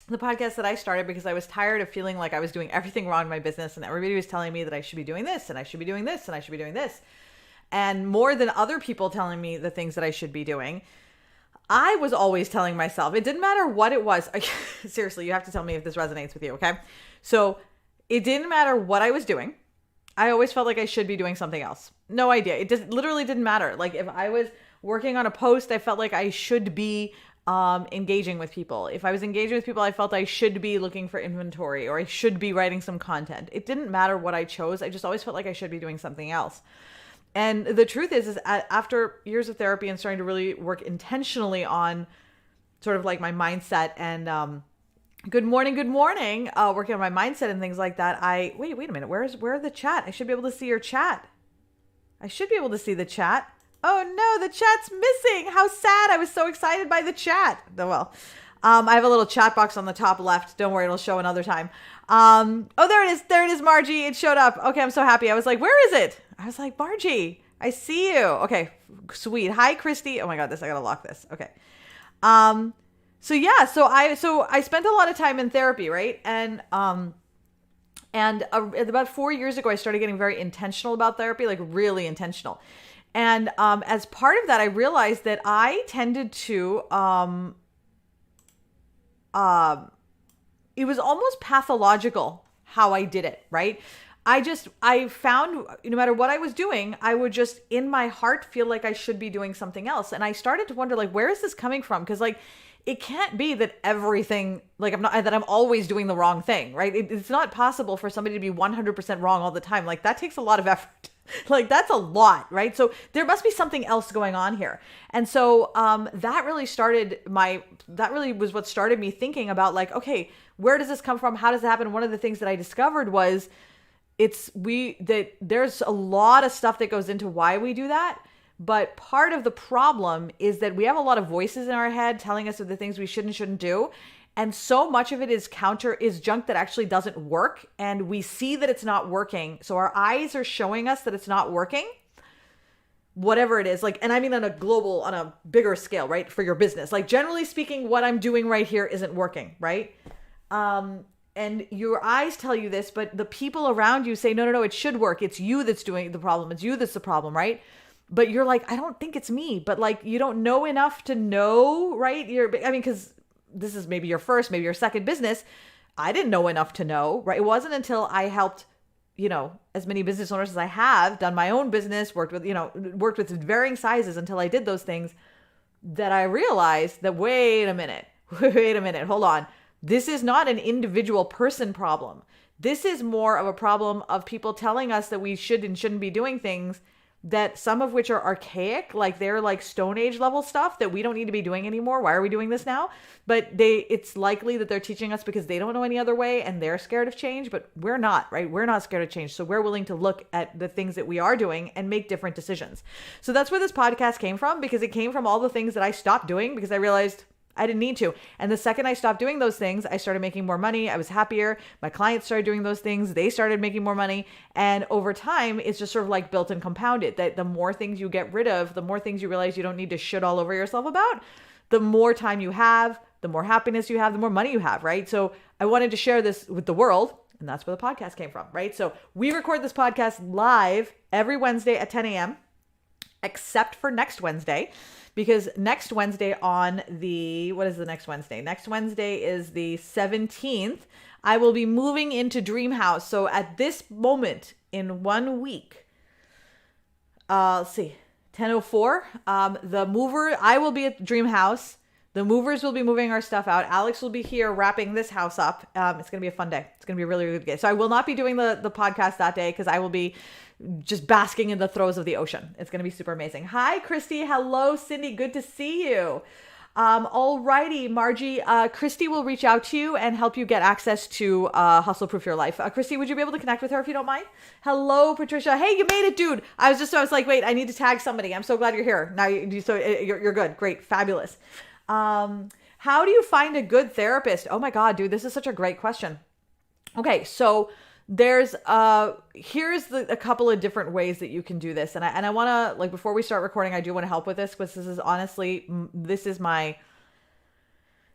the podcast that I started because I was tired of feeling like I was doing everything wrong in my business and everybody was telling me that I should be doing this and I should be doing this and I should be doing this. And more than other people telling me the things that I should be doing, I was always telling myself, it didn't matter what it was. Seriously, you have to tell me if this resonates with you, okay? So it didn't matter what I was doing. I always felt like I should be doing something else. No idea. It just literally didn't matter. Like if I was working on a post, I felt like I should be engaging with people. If I was engaging with people, I felt I should be looking for inventory or I should be writing some content. It didn't matter what I chose. I just always felt like I should be doing something else. And the truth is after years of therapy and starting to really work intentionally on sort of like my mindset and good morning, working on my mindset and things like that, wait a minute, where's the chat? I should be able to see your chat. I should be able to see the chat. Oh no, the chat's missing. How sad. I was so excited by the chat. Oh well. I have a little chat box on the top left. Don't worry, it'll show another time. Oh, there it is. There it is, Margie. It showed up. Okay, I'm so happy. I was like, where is it? I was like, Margie, I see you. Okay, sweet. Hi, Christy. Oh my God, I gotta lock this. Okay. So yeah, so I spent a lot of time in therapy, right? And about 4 years ago, I started getting very intentional about therapy, like really intentional. And as part of that, I realized that I tended to, it was almost pathological how I did it, right? I found no matter what I was doing, I would just in my heart feel like I should be doing something else. And I started to wonder, like, where is this coming from? Because like, it can't be that everything, like I'm always doing the wrong thing, right? It's not possible for somebody to be 100% wrong all the time. Like that takes a lot of effort. Like that's a lot, right? So there must be something else going on here. And so that really was what started me thinking about like, okay, where does this come from? How does it happen? One of the things that I discovered was that there's a lot of stuff that goes into why we do that. But part of the problem is that we have a lot of voices in our head telling us of the things we should and shouldn't do. And so much of it is junk that actually doesn't work. And we see that it's not working. So our eyes are showing us that it's not working, whatever it is. Like, and I mean on a bigger scale, right? For your business. Like generally speaking, what I'm doing right here isn't working, right? And your eyes tell you this, but the people around you say, no, it should work. It's you that's doing the problem. It's you that's the problem, right? But you're like, I don't think it's me. But like, you don't know enough to know, right? Because this is maybe your first, maybe your second business. I didn't know enough to know, right? It wasn't until I helped, as many business owners as I have, done my own business, worked with varying sizes until I did those things, that I realized that, wait a minute, hold on. This is not an individual person problem. This is more of a problem of people telling us that we should and shouldn't be doing things, that some of which are archaic, like they're like Stone Age level stuff that we don't need to be doing anymore. Why are we doing this now? But it's likely that they're teaching us because they don't know any other way and they're scared of change, but we're not, right? We're not scared of change. So we're willing to look at the things that we are doing and make different decisions. So that's where this podcast came from, because it came from all the things that I stopped doing because I realized I didn't need to. And the second I stopped doing those things, I started making more money. I was happier. My clients started doing those things. They started making more money. And over time, it's just sort of like built and compounded, that the more things you get rid of, the more things you realize you don't need to shit all over yourself about, the more time you have, the more happiness you have, the more money you have, right? So I wanted to share this with the world. And that's where the podcast came from, right? So we record this podcast live every Wednesday at 10 a.m., except for next Wednesday. Because next Wednesday what is the next Wednesday? Next Wednesday is the 17th. I will be moving into Dream House. So at this moment in 1 week, let's see, 10:04, I will be at Dream House. The movers will be moving our stuff out. Alex will be here wrapping this house up. It's going to be a fun day. It's going to be a really, really good day. So I will not be doing the podcast that day because I will be just basking in the throes of the ocean. It's going to be super amazing. Hi, Christy. Hello, Cindy. Good to see you. Alrighty, Margie. Christy will reach out to you and help you get access to Hustle Proof Your Life. Christy, would you be able to connect with her if you don't mind? Hello, Patricia. Hey, you made it, dude. I was like, wait, I need to tag somebody. I'm so glad you're here. Now you're good. Great. Fabulous. How do you find a good therapist? Oh my God, dude, this is such a great question. Okay, so here's a couple of different ways that you can do this. And I want to, like, before we start recording, I do want to help with this, because this is honestly,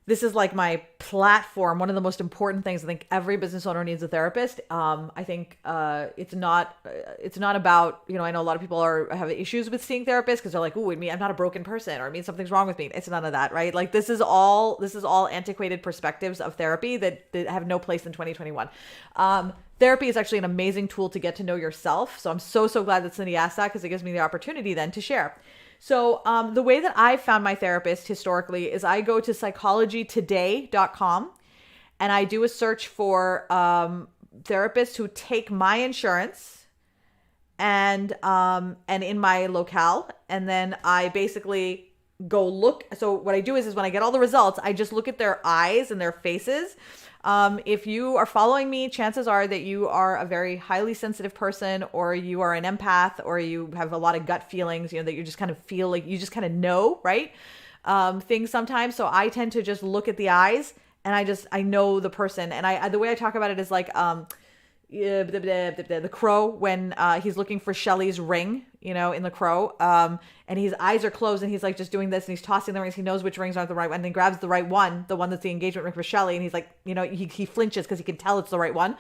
this is like my platform. One of the most important things. I think every business owner needs a therapist. I think it's not about, I know a lot of people have issues with seeing therapists because they're like, ooh, it means I'm not a broken person, or it means something's wrong with me. It's none of that, right? Like this is all antiquated perspectives of therapy that have no place in 2021. Therapy is actually an amazing tool to get to know yourself. So I'm so glad that Cindy asked that, because it gives me the opportunity then to share. So the way that I found my therapist historically is I go to psychologytoday.com and I do a search for therapists who take my insurance and in my locale. And then I basically go look. So what I do is when I get all the results, I just look at their eyes and their faces. If you are following me, chances are that you are a very highly sensitive person, or you are an empath, or you have a lot of gut feelings, that you just kind of feel like you just kind of know, right? Things sometimes. So I tend to just look at the eyes and I know the person. And the way I talk about it is like, the Crow when he's looking for Shelley's ring, in The Crow, and his eyes are closed and he's like just doing this and he's tossing the rings. He knows which rings aren't the right one, and then grabs the right one, the one that's the engagement ring for Shelley, and he's like, he flinches because he can tell it's the right one.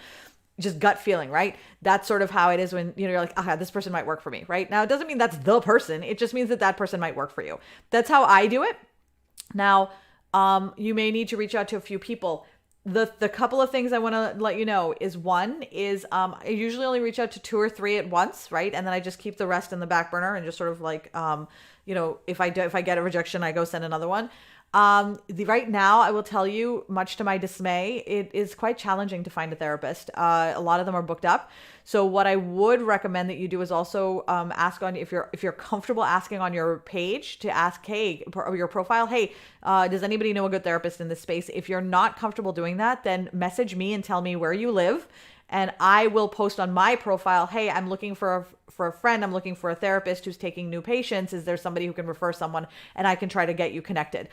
Just gut feeling, right? That's sort of how it is when you're like, this person might work for me, right? Now it doesn't mean that's the person. It just means that person might work for you. That's how I do it. Now, you may need to reach out to a few people. The couple of things I want to let you know is one is I usually only reach out to 2 or 3 at once, right? And then I just keep the rest in the back burner and just sort of like, if I get a rejection, I go send another one. Right now, I will tell you, much to my dismay, it is quite challenging to find a therapist. A lot of them are booked up. So what I would recommend that you do is also ask on, if you're comfortable asking on your page, to ask, hey, or your profile, hey, does anybody know a good therapist in this space? If you're not comfortable doing that, then message me and tell me where you live. And I will post on my profile, hey, I'm looking for a friend. I'm looking for a therapist who's taking new patients. Is there somebody who can refer someone? And I can try to get you connected.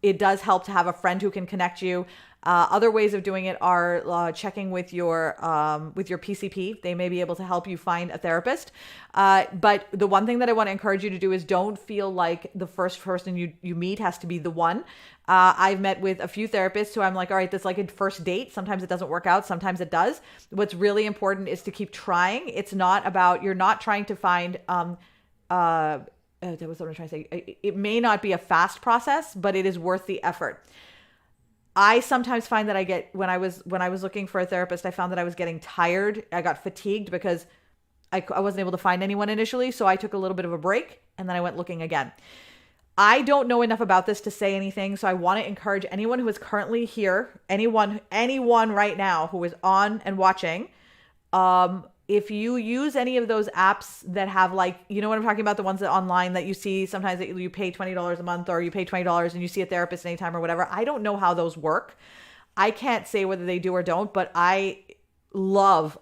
It does help to have a friend who can connect you. Other ways of doing it are checking with your PCP. They may be able to help you find a therapist. But the one thing that I want to encourage you to do is don't feel like the first person you meet has to be the one. I've met with a few therapists who I'm like, all right, that's like a first date. Sometimes it doesn't work out. Sometimes it does. What's really important is to keep trying. It's not about, you're not trying to find, that was what I'm trying to say. It may not be a fast process, but it is worth the effort. I sometimes find that when I was looking for a therapist, I found that I was getting tired. I got fatigued because I wasn't able to find anyone initially. So I took a little bit of a break and then I went looking again. I don't know enough about this to say anything. So I want to encourage anyone who is currently here, anyone right now who is on and watching, if you use any of those apps that have, like, you know what I'm talking about, the ones that online that you see sometimes that you pay $20 a month, or you pay $20 and you see a therapist anytime or whatever. I don't know how those work. I can't say whether they do or don't, but I love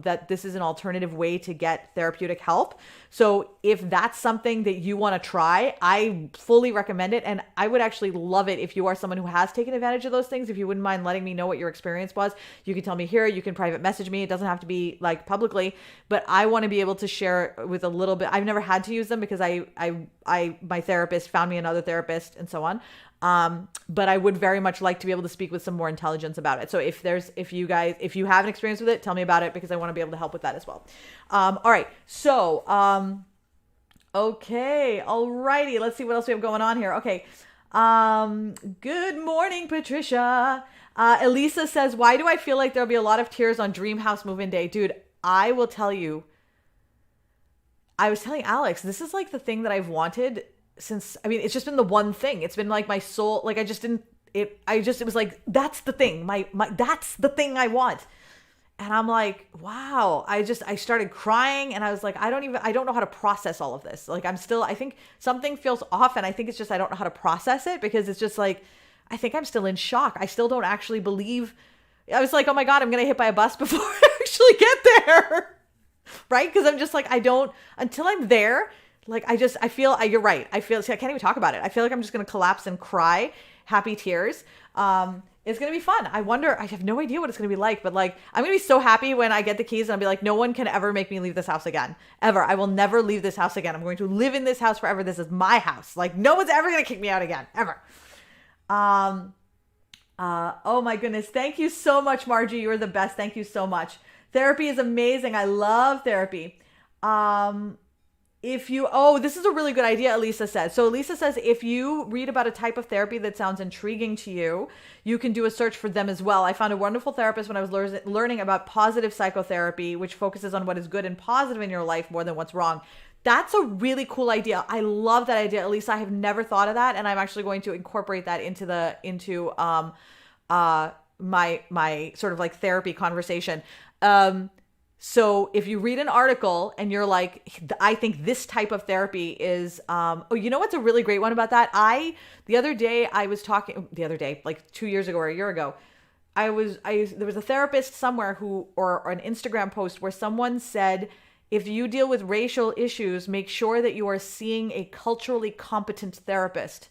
that this is an alternative way to get therapeutic help. So if that's something that you want to try, I fully recommend it. And I would actually love it if you are someone who has taken advantage of those things. If you wouldn't mind letting me know what your experience was, you can tell me here, you can private message me. It doesn't have to be like publicly, but I want to be able to share with a little bit. I've never had to use them because my therapist found me another therapist and so on. But I would very much like to be able to speak with some more intelligence about it. So if you have an experience with it, tell me about it, because I want to be able to help with that as well. All right. So, okay. Alrighty. Let's see what else we have going on here. Okay. Good morning, Patricia. Elisa says, why do I feel like there'll be a lot of tears on Dream House move-in day? Dude, I will tell you, I was telling Alex, this is like the thing that I've wanted since, it's just been the one thing. It's been like my soul, like it was like, that's the thing, that's the thing I want. And I'm like, wow, I started crying and I was like, I don't know how to process all of this. Like I think something feels off, and I think it's just, I don't know how to process it, because it's just like, I think I'm still in shock. I still don't actually believe. I was like, oh my God, I'm going to get hit by a bus before I actually get there. Right. Cause I'm just like, until I'm there, like, I feel, you're right. I can't even talk about it. I feel like I'm just going to collapse and cry happy tears. It's going to be fun. I have no idea what it's going to be like, but like, I'm going to be so happy when I get the keys and I'll be like, no one can ever make me leave this house again. Ever. I will never leave this house again. I'm going to live in this house forever. This is my house. Like, no one's ever going to kick me out again. Ever. Um, oh my goodness. Thank you so much, Margie. You're the best. Thank you so much. Therapy is amazing. I love therapy. Um, this is a really good idea, Elisa said. So Elisa says, if you read about a type of therapy that sounds intriguing to you, you can do a search for them as well. I found a wonderful therapist when I was learning about positive psychotherapy, which focuses on what is good and positive in your life more than what's wrong. That's a really cool idea. I love that idea, Elisa. I have never thought of that, and I'm actually going to incorporate that into my sort of like therapy conversation. So if you read an article and you're like, I think this type of therapy is, you know what's a really great one about that? The other day, like 2 years ago or a year ago, there was a therapist somewhere or an Instagram post where someone said, if you deal with racial issues, make sure that you are seeing a culturally competent therapist.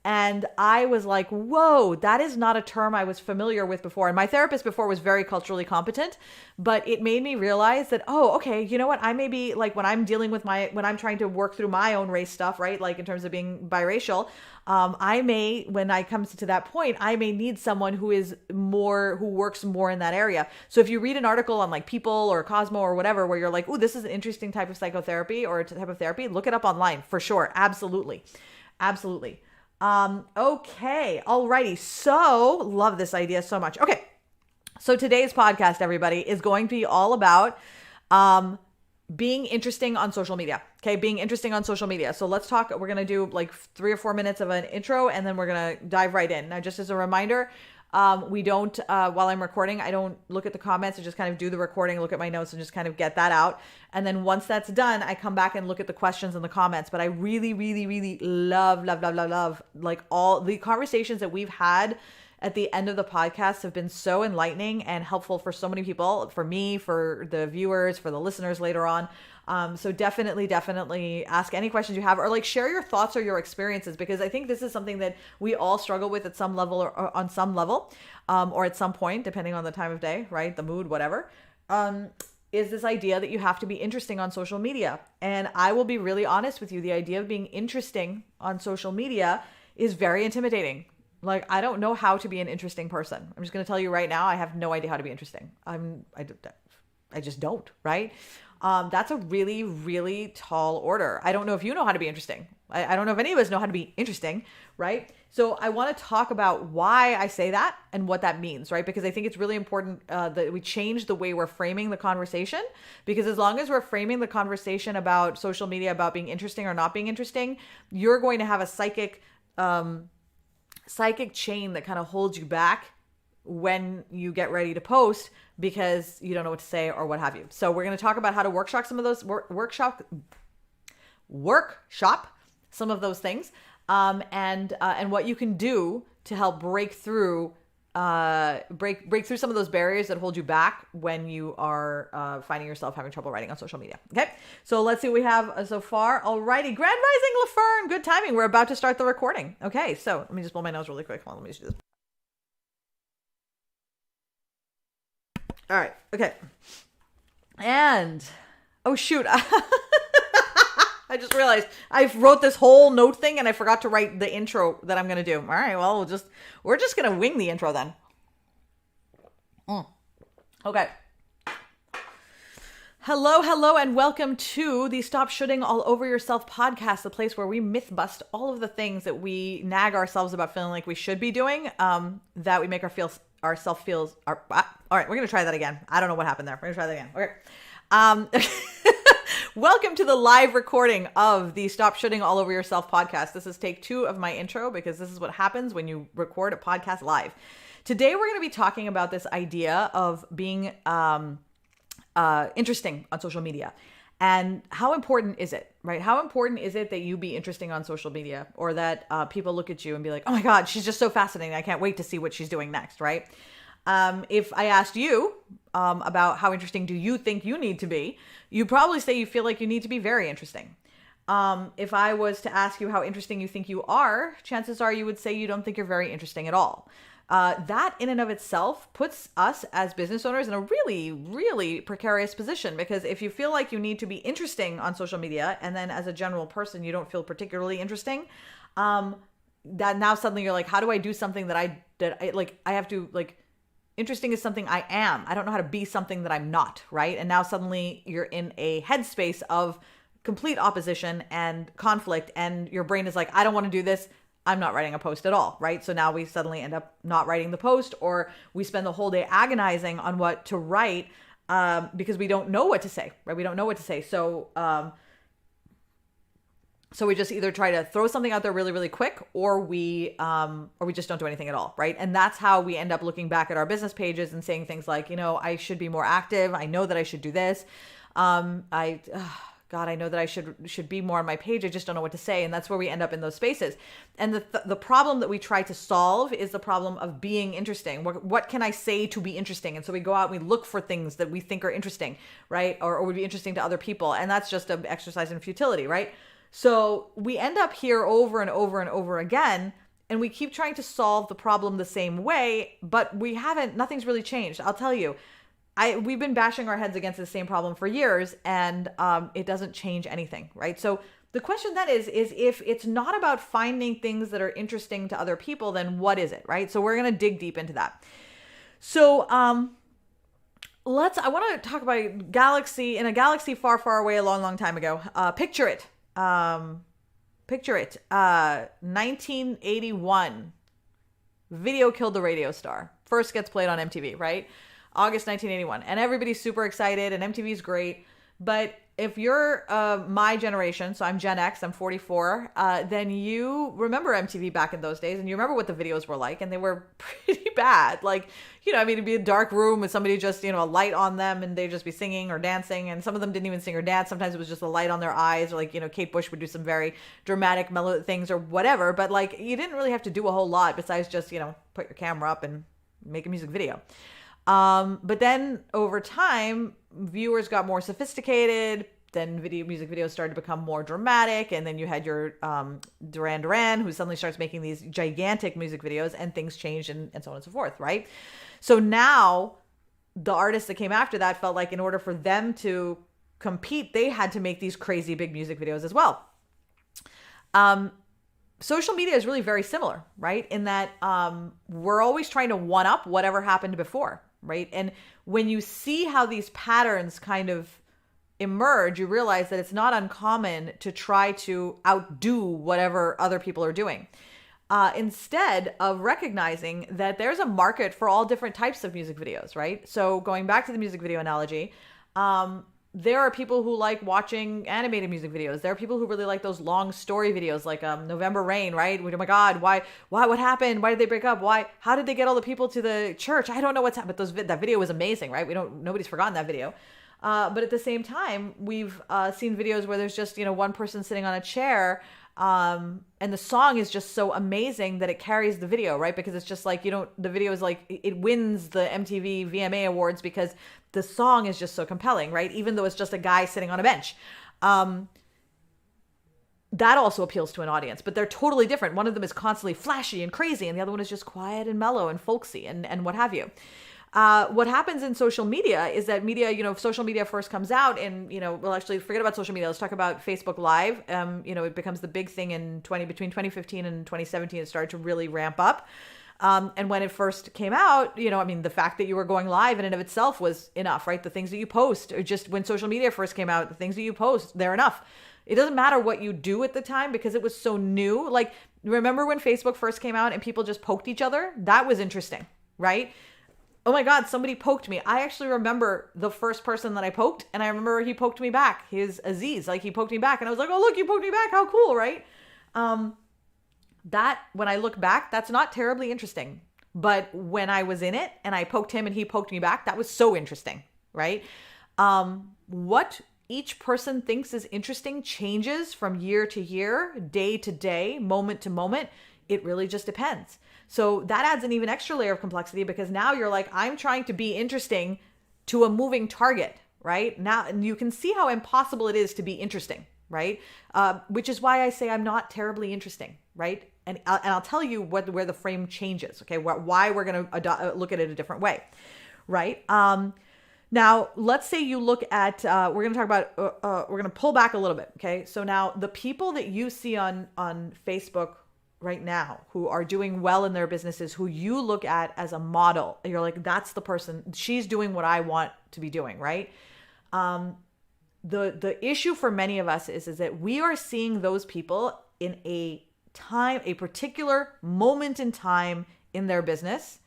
And I was like, whoa, that is not a term I was familiar with before. And my therapist before was very culturally competent, but it made me realize that, oh, okay, you know what? I may be like when I'm dealing with when I'm trying to work through my own race stuff, right? Like in terms of being biracial, when I comes to that point, I may need someone who works more in that area. So if you read an article on like People or Cosmo or whatever, where you're like, oh, this is an interesting type of psychotherapy or a type of therapy, look it up online for sure. Absolutely. Absolutely. Okay. Alrighty. So love this idea so much. Okay. So today's podcast, everybody, is going to be all about, being interesting on social media. Okay. Being interesting on social media. So let's talk, we're going to do like 3 or 4 minutes of an intro and then we're going to dive right in. Now, just as a reminder, we don't, while I'm recording, I don't look at the comments. I just kind of do the recording, look at my notes and just kind of get that out. And then once that's done, I come back and look at the questions and the comments. But I really, really, really love like all the conversations that we've had at the end of the podcast have been so enlightening and helpful for so many people, for me, for the viewers, for the listeners later on. So definitely ask any questions you have or like share your thoughts or your experiences, because I think this is something that we all struggle with at some level or on some level, or at some point, depending on the time of day, right? The mood, whatever, is this idea that you have to be interesting on social media. And I will be really honest with you. The idea of being interesting on social media is very intimidating. Like, I don't know how to be an interesting person. I'm just going to tell you right now, I have no idea how to be interesting. I just don't, right? That's a really, really tall order. I don't know if you know how to be interesting. I don't know if any of us know how to be interesting, right? So I want to talk about why I say that and what that means, right? Because I think it's really important that we change the way we're framing the conversation, because as long as we're framing the conversation about social media, about being interesting or not being interesting, you're going to have a psychic chain that kind of holds you back when you get ready to post because you don't know what to say or what have you. So we're going to talk about how to workshop some of those workshop some of those things, and what you can do to help break through some of those barriers that hold you back when you are finding yourself having trouble writing on social media. Okay, so let's see what we have so far. Alrighty, Grand Rising LaFern, good timing. We're about to start the recording. Okay, so let me just blow my nose really quick. Come on, let me just do this. All right, okay. And, oh shoot. I just realized I wrote this whole note thing and I forgot to write the intro that I'm going to do. All right, well, we're just going to wing the intro then. Okay. Hello, and welcome to the Stop Shooting All Over Yourself podcast, the place where we myth bust all of the things that we nag ourselves about feeling like we should be doing, that we make ourselves feel. All right, we're going to try that again. I don't know what happened there. We're going to try that again. Okay. Welcome to the live recording of the Stop Shooting All Over Yourself podcast. This is take 2 of my intro because this is what happens when you record a podcast live. Today, we're going to be talking about this idea of being interesting on social media. And how important is it, right? How important is it that you be interesting on social media, or that people look at you and be like, oh my God, she's just so fascinating. I can't wait to see what she's doing next, right? If I asked you about how interesting do you think you need to be, you'd probably say you feel like you need to be very interesting. If I was to ask you how interesting you think you are, chances are you would say you don't think you're very interesting at all. That in and of itself puts us as business owners in a really, really precarious position, because if you feel like you need to be interesting on social media and then as a general person you don't feel particularly interesting, that now suddenly you're like, how do I do something that I have to like, interesting is something I am. I don't know how to be something that I'm not, right? And now suddenly you're in a headspace of complete opposition and conflict, and your brain is like, I don't want to do this. I'm not writing a post at all, right? So now we suddenly end up not writing the post, or we spend the whole day agonizing on what to write because we don't know what to say, right? We don't know what to say. So we just either try to throw something out there really, really quick, or we just don't do anything at all, right? And that's how we end up looking back at our business pages and saying things like, I should be more active. I know that I should do this. God, I know that I should be more on my page. I just don't know what to say. And that's where we end up in those spaces. And the problem that we try to solve is the problem of being interesting. What can I say to be interesting? And so we go out and we look for things that we think are interesting, right? Or would be interesting to other people. And that's just an exercise in futility, right? So we end up here over and over and over again, and we keep trying to solve the problem the same way, but nothing's really changed. I'll tell you, we've been bashing our heads against the same problem for years, and it doesn't change anything, right? So the question then is if it's not about finding things that are interesting to other people, then what is it, right? So we're going to dig deep into that. So I want to talk about in a galaxy far, far away, a long, long time ago. Picture it. 1981, Video Killed the Radio Star. First gets played on MTV, right? August 1981. And everybody's super excited, and MTV's great. But if you're my generation, so I'm Gen X, I'm 44, then you remember MTV back in those days, and you remember what the videos were like, and they were pretty bad. Like, it'd be a dark room with somebody just, a light on them, and they'd just be singing or dancing, and some of them didn't even sing or dance. Sometimes it was just a light on their eyes, or like, Kate Bush would do some very dramatic, mellow things or whatever, but like, you didn't really have to do a whole lot besides just, put your camera up and make a music video. But then over time, viewers got more sophisticated. Then music videos started to become more dramatic. And then you had your Duran Duran, who suddenly starts making these gigantic music videos, and things changed and so on and so forth, right? So now the artists that came after that felt like in order for them to compete, they had to make these crazy big music videos as well. Social media is really very similar, right? In that we're always trying to one up whatever happened before, right? And when you see how these patterns kind of emerge, you realize that it's not uncommon to try to outdo whatever other people are doing. Instead of recognizing that there's a market for all different types of music videos, right? So going back to the music video analogy, there are people who like watching animated music videos. There are people who really like those long story videos like November Rain, right? Oh my God, why, what happened? Why did they break up? How did they get all the people to the church? I don't know what's happened, but that video was amazing, right? Nobody's forgotten that video. But at the same time, we've seen videos where there's just, one person sitting on a chair, and the song is just so amazing that it carries the video, right? Because it's just like, the video is like, it wins the MTV VMA awards because the song is just so compelling, right? Even though it's just a guy sitting on a bench. That also appeals to an audience, but they're totally different. One of them is constantly flashy and crazy, and the other one is just quiet and mellow and folksy and what have you. What happens in social media is that if social media first comes out and, well, actually forget about social media. Let's talk about Facebook Live. It becomes the big thing between 2015 and 2017, it started to really ramp up. And when it first came out, the fact that you were going live in and of itself was enough, right? The things that you post, or just when social media first came out, the things that you post, they're enough. It doesn't matter what you do at the time because it was so new. Like, remember when Facebook first came out and people just poked each other? That was interesting, right? Oh my God, somebody poked me. I actually remember the first person that I poked, and I remember he poked me back. He's Aziz. Like, he poked me back, and I was like, oh, look, you poked me back. How cool, right? That, when I look back, that's not terribly interesting. But when I was in it and I poked him and he poked me back, that was so interesting, right? What each person thinks is interesting changes from year to year, day to day, moment to moment. It really just depends. So that adds an even extra layer of complexity because now you're like, I'm trying to be interesting to a moving target, right? Now, and you can see how impossible it is to be interesting, right? Which is why I say I'm not terribly interesting, right? And I'll tell you where the frame changes, okay? Why we're going to look at it a different way, right? Now, let's say you look at, we're going to talk about, we're going to pull back a little bit, okay? So now the people that you see on Facebook right now who are doing well in their businesses, who you look at as a model. You're like, that's the person, she's doing what I want to be doing, right? The issue for many of us is that we are seeing those people in a particular moment in time in their business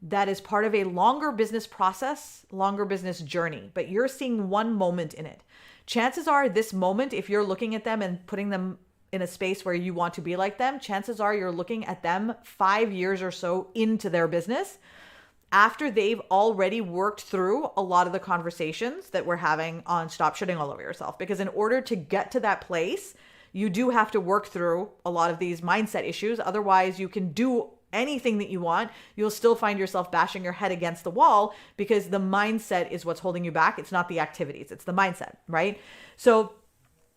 that is part of a longer business process, longer business journey, but you're seeing one moment in it. Chances are this moment, if you're looking at them and putting them in a space where you want to be like them, chances are you're looking at them 5 years or so into their business after they've already worked through a lot of the conversations that we're having on Stop Shitting All Over Yourself. Because in order to get to that place, you do have to work through a lot of these mindset issues. Otherwise, you can do anything that you want. You'll still find yourself bashing your head against the wall because the mindset is what's holding you back. It's not the activities, it's the mindset, right? So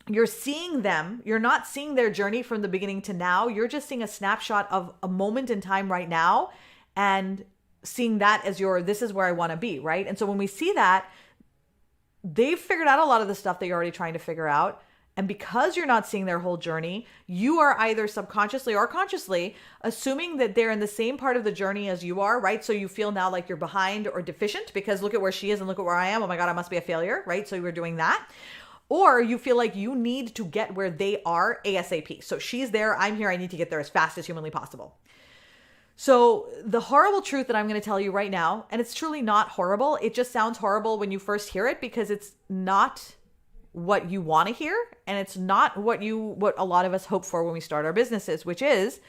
you're seeing them, you're not seeing their journey from the beginning to now. You're just seeing a snapshot of a moment in time right now and seeing that as this is where I want to be, right? And so when we see that, they've figured out a lot of the stuff that you're already trying to figure out. And because you're not seeing their whole journey, you are either subconsciously or consciously assuming that they're in the same part of the journey as you are, right? So you feel now like you're behind or deficient because look at where she is and look at where I am. Oh my God, I must be a failure, right? So you were doing that. Or you feel like you need to get where they are ASAP. So she's there, I'm here, I need to get there as fast as humanly possible. So the horrible truth that I'm going to tell you right now, and it's truly not horrible. It just sounds horrible when you first hear it because it's not what you want to hear. And it's not what a lot of us hope for when we start our businesses, which is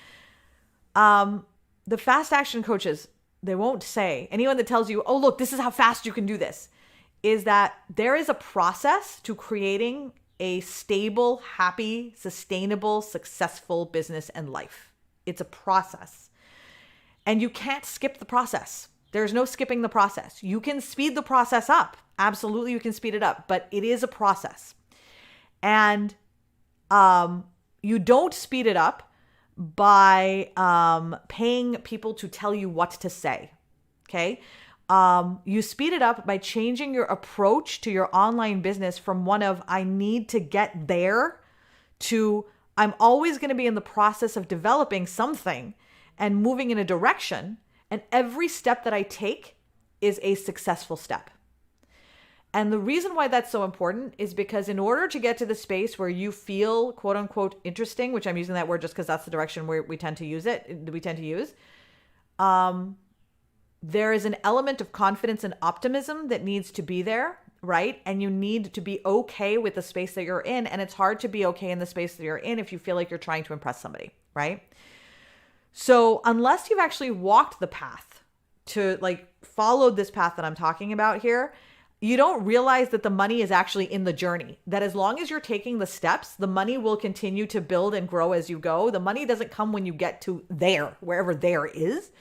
the fast action coaches, they won't say, anyone that tells you, oh, look, this is how fast you can do this, is that there is a process to creating a stable, happy, sustainable, successful business and life. It's a process. And you can't skip the process. There's no skipping the process. You can speed the process up. Absolutely, you can speed it up, but it is a process. And you don't speed it up by paying people to tell you what to say, okay? You speed it up by changing your approach to your online business from one of, I need to get there, to I'm always going to be in the process of developing something and moving in a direction. And every step that I take is a successful step. And the reason why that's so important is because in order to get to the space where you feel quote unquote interesting, which I'm using that word just because that's the direction where we tend to use, there is an element of confidence and optimism that needs to be there, right? And you need to be okay with the space that you're in. And it's hard to be okay in the space that you're in if you feel like you're trying to impress somebody, right? So unless you've actually walked the path to followed this path that I'm talking about here, you don't realize that the money is actually in the journey. That as long as you're taking the steps, the money will continue to build and grow as you go. The money doesn't come when you get to there, wherever there is.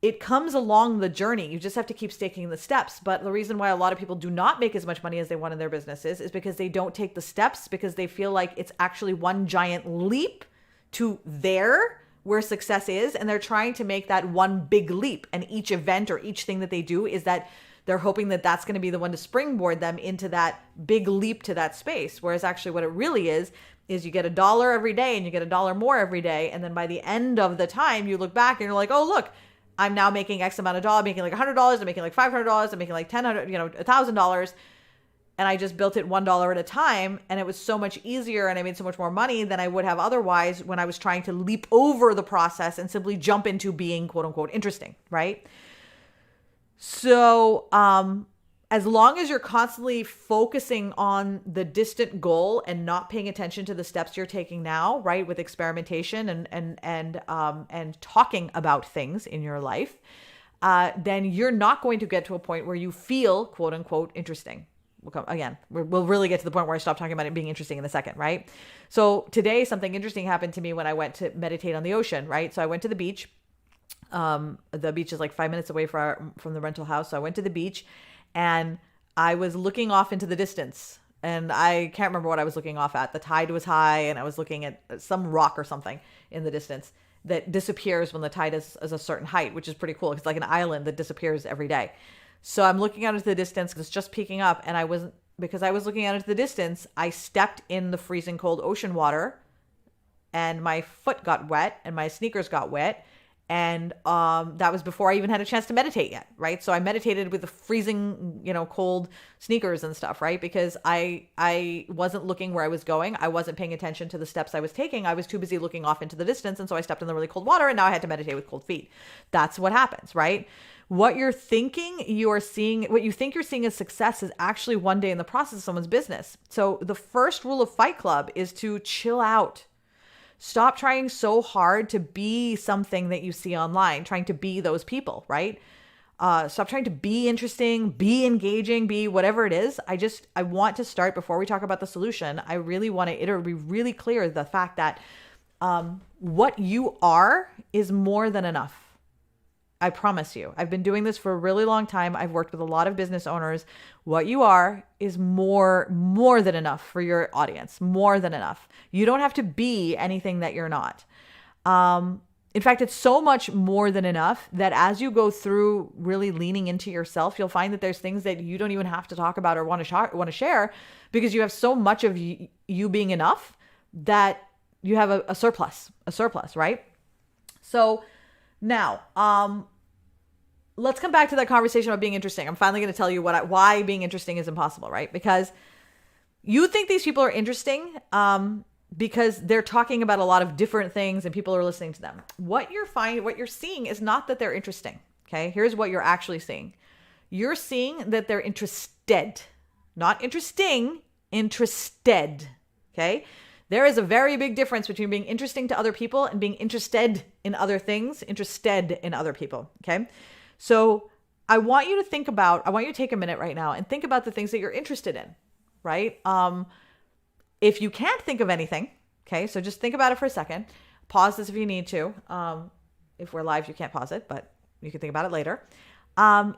It comes along the journey. You just have to keep taking the steps. But the reason why a lot of people do not make as much money as they want in their businesses is because they don't take the steps, because they feel like it's actually one giant leap to there where success is. And they're trying to make that one big leap. And each event or each thing that they do is that they're hoping that that's going to be the one to springboard them into that big leap to that space. Whereas actually what it really is you get $1 every day and you get $1 more every day. And then by the end of the time, you look back and you're like, oh, look, I'm now making X amount of dollars, making like $100, I'm making like $500, I'm making like $1,000, $1,000. And I just built it $1 at a time. And it was so much easier and I made so much more money than I would have otherwise when I was trying to leap over the process and simply jump into being quote unquote interesting, right? So as long as you're constantly focusing on the distant goal and not paying attention to the steps you're taking now, right, with experimentation and talking about things in your life, then you're not going to get to a point where you feel quote unquote interesting. We'll really get to the point where I stop talking about it being interesting in a second, right? So today, something interesting happened to me when I went to meditate on the ocean, right? So I went to the beach. The beach is like 5 minutes away from the rental house. So I went to the beach and I was looking off into the distance and I can't remember what I was looking off at. The tide was high and I was looking at some rock or something in the distance that disappears when the tide is a certain height, which is pretty cool. It's like an island that disappears every day. So I'm looking out into the distance because it's just peeking up. And because I was looking out into the distance, I stepped in the freezing cold ocean water and my foot got wet and my sneakers got wet. And that was before I even had a chance to meditate yet, right? So I meditated with the freezing, cold sneakers and stuff, right? Because I wasn't looking where I was going. I wasn't paying attention to the steps I was taking. I was too busy looking off into the distance. And so I stepped in the really cold water, and now I had to meditate with cold feet. That's what happens, right? What you're thinking you're seeing, what you think you're seeing as success is actually one day in the process of someone's business. So the first rule of Fight Club is to chill out. Stop trying so hard to be something that you see online, trying to be those people, right? Stop trying to be interesting, be engaging, be whatever it is. I want to start, before we talk about the solution, I really want to be really clear the fact that what you are is more than enough. I promise you. I've been doing this for a really long time. I've worked with a lot of business owners. What you are is more than enough for your audience, more than enough. You don't have to be anything that you're not. In fact, it's so much more than enough that as you go through really leaning into yourself, you'll find that there's things that you don't even have to talk about or want to share, because you have so much of you being enough that you have a surplus, right? So now, let's come back to that conversation about being interesting. I'm finally going to tell you why being interesting is impossible, right? Because you think these people are interesting because they're talking about a lot of different things and people are listening to them. What you're seeing is not that they're interesting. Okay. Here's what you're actually seeing. You're seeing that they're interested, not interesting, interested. Okay. There is a very big difference between being interesting to other people and being interested in other things, interested in other people. Okay. So I want you to take a minute right now and think about the things that you're interested in, right? If you can't think of anything, okay, so just think about it for a second. Pause this if you need to. If we're live, you can't pause it, but you can think about it later.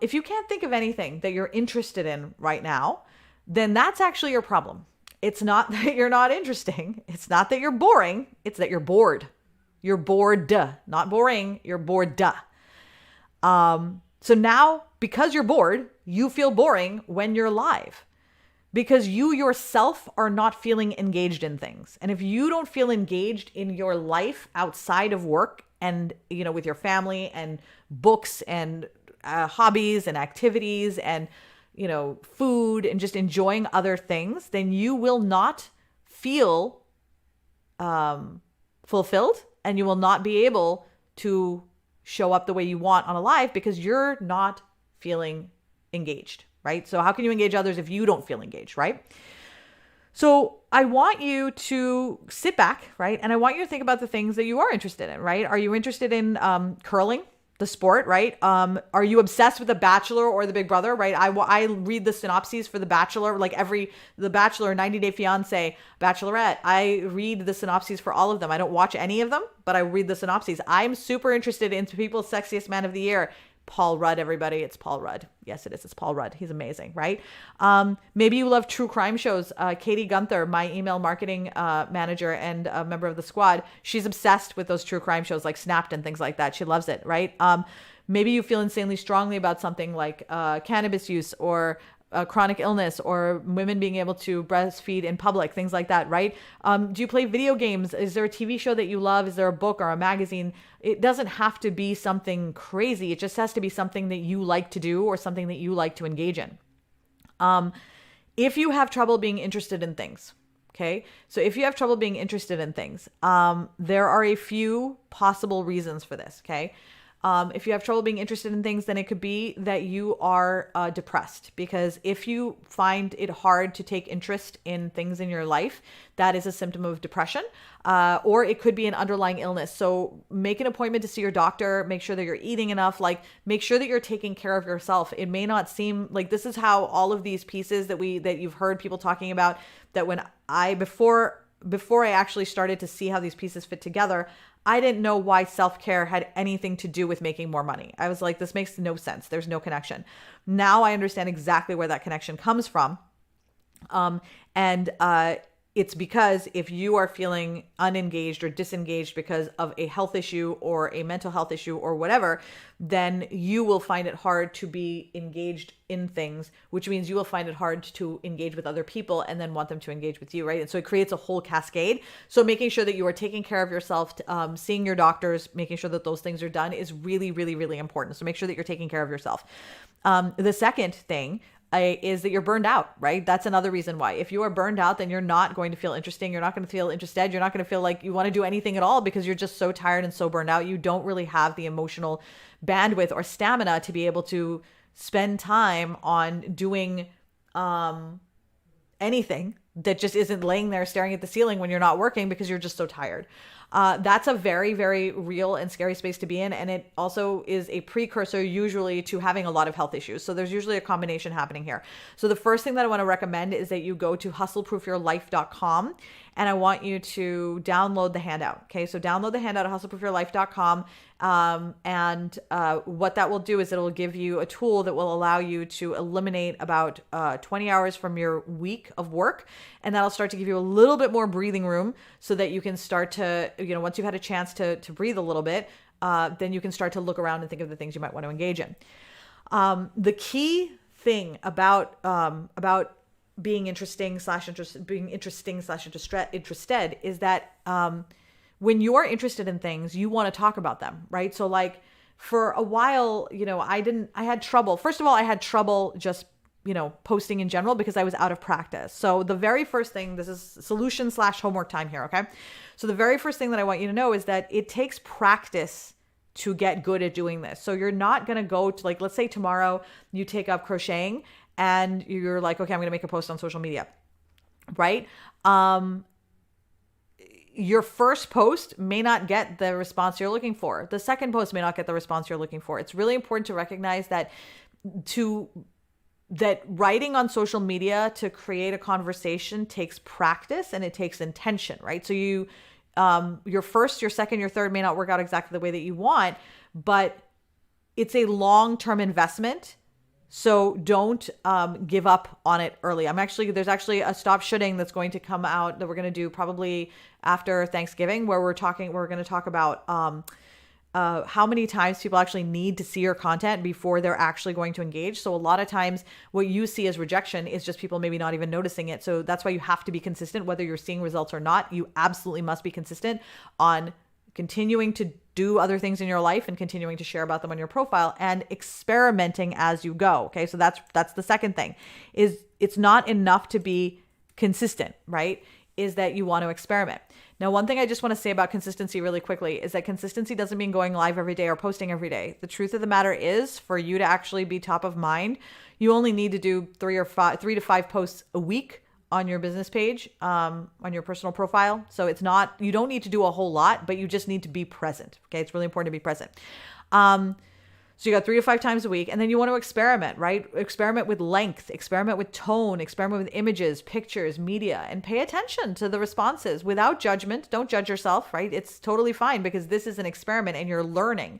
If you can't think of anything that you're interested in right now, then that's actually your problem. It's not that you're not interesting. It's not that you're boring. It's that you're bored. You're bored, not boring. You're bored. So now, because you're bored, you feel boring when you're live, because you yourself are not feeling engaged in things. And if you don't feel engaged in your life outside of work and, with your family and books and hobbies and activities and, food and just enjoying other things, then you will not feel fulfilled, and you will not be able to show up the way you want on a live because you're not feeling engaged, right? So how can you engage others if you don't feel engaged, right? So I want you to sit back, right? And I want you to think about the things that you are interested in, right? Are you interested in curling, the sport, right? Are you obsessed with The Bachelor or The Big Brother, right? I read the synopses for The Bachelor, like The Bachelor, 90 Day Fiance, Bachelorette. I read the synopses for all of them. I don't watch any of them, but I read the synopses. I'm super interested in People's Sexiest Man of the Year. Paul Rudd, everybody. It's Paul Rudd. Yes, it is. It's Paul Rudd. He's amazing, right? Maybe you love true crime shows. Katie Gunther, my email marketing manager and a member of the squad, she's obsessed with those true crime shows like Snapped and things like that. She loves it, right? Maybe you feel insanely strongly about something like cannabis use or chronic illness or women being able to breastfeed in public, things like that, right? Do you play video games? Is there a TV show that you love? Is there a book or a magazine? It doesn't have to be something crazy. It just has to be something that you like to do or something that you like to engage in. If you have trouble being interested in things, okay? So if you have trouble being interested in things, there are a few possible reasons for this, okay? If you have trouble being interested in things, then it could be that you are depressed, because if you find it hard to take interest in things in your life, that is a symptom of depression, or it could be an underlying illness. So make an appointment to see your doctor, make sure that you're eating enough, make sure that you're taking care of yourself. It may not seem like this is how all of these pieces that you've heard people talking about, that when before I actually started to see how these pieces fit together, I didn't know why self-care had anything to do with making more money. I was like, this makes no sense. There's no connection. Now I understand exactly where that connection comes from. it's because if you are feeling unengaged or disengaged because of a health issue or a mental health issue or whatever, then you will find it hard to be engaged in things, which means you will find it hard to engage with other people and then want them to engage with you, right? And so it creates a whole cascade. So making sure that you are taking care of yourself, seeing your doctors, making sure that those things are done is really, really, really important. So make sure that you're taking care of yourself. The second thing is that you're burned out, right? That's another reason why. If you are burned out, then you're not going to feel interesting. You're not going to feel interested. You're not going to feel like you want to do anything at all because you're just so tired and so burned out. You don't really have the emotional bandwidth or stamina to be able to spend time on doing anything that just isn't laying there staring at the ceiling when you're not working because you're just so tired. That's a very, very real and scary space to be in. And it also is a precursor usually to having a lot of health issues. So there's usually a combination happening here. So the first thing that I want to recommend is that you go to hustleproofyourlife.com and I want you to download the handout. Okay. So download the handout at hustleproofyourlife.com. And what that will do is it will give you a tool that will allow you to eliminate about 20 hours from your week of work. And that'll start to give you a little bit more breathing room so that you can start to, once you've had a chance to breathe a little bit, then you can start to look around and think of the things you might want to engage in. The key thing about being interested is that when you're interested in things, you want to talk about them, right? So like for a while, I had trouble. First of all, I had trouble just, posting in general because I was out of practice. So the very first thing, this is solution/homework time here. Okay. So the very first thing that I want you to know is that it takes practice to get good at doing this. So you're not going to go to, like, let's say tomorrow you take up crocheting and you're like, okay, I'm going to make a post on social media, right? Your first post may not get the response you're looking for. The second post may not get the response you're looking for. It's really important to recognize that writing on social media to create a conversation takes practice and it takes intention, right? So your first, your second, your third may not work out exactly the way that you want, but it's a long-term investment. So don't give up on it early. There's actually a stop shooting that's going to come out that we're going to do probably after Thanksgiving, where we're going to talk about how many times people actually need to see your content before they're actually going to engage. So a lot of times what you see as rejection is just people maybe not even noticing it. So that's why you have to be consistent, whether you're seeing results or not. You absolutely must be consistent on continuing to do other things in your life and continuing to share about them on your profile and experimenting as you go. Okay. So that's the second thing is it's not enough to be consistent, right? Is that you want to experiment. Now, one thing I just want to say about consistency really quickly is that consistency doesn't mean going live every day or posting every day. The truth of the matter is for you to actually be top of mind, you only need to do 3 to 5 posts a week on your business page, on your personal profile. So you don't need to do a whole lot, but you just need to be present. Okay. It's really important to be present. So you got 3 to 5 times a week, and then you want to experiment, right? Experiment with length, experiment with tone, experiment with images, pictures, media, and pay attention to the responses without judgment. Don't judge yourself, right? It's totally fine because this is an experiment and you're learning.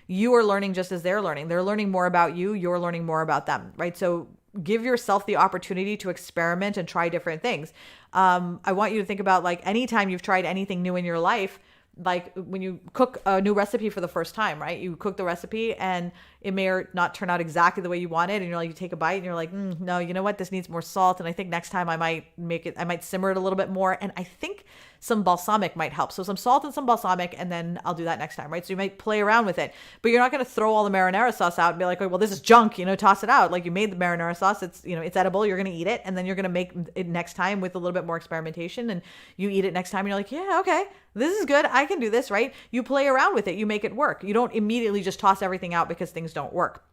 You are learning just as they're learning. They're learning more about you. You're learning more about them, right? So give yourself the opportunity to experiment and try different things. I want you to think about like anytime you've tried anything new in your life, like when you cook a new recipe for the first time, right? You cook the recipe and it may or not turn out exactly the way you want it. And you're like, you take a bite and you're like, no, you know what? This needs more salt. And I think next time I might simmer it a little bit more. And I think some balsamic might help. So some salt and some balsamic, and then I'll do that next time, right? So you might play around with it, but you're not going to throw all the marinara sauce out and be like, oh, well, this is junk, toss it out. Like you made the marinara sauce. It's, it's edible. You're going to eat it. And then you're going to make it next time with a little bit more experimentation, and you eat it next time and you're like, yeah, okay, this is good. I can do this, right? You play around with it. You make it work. You don't immediately just toss everything out because things don't work.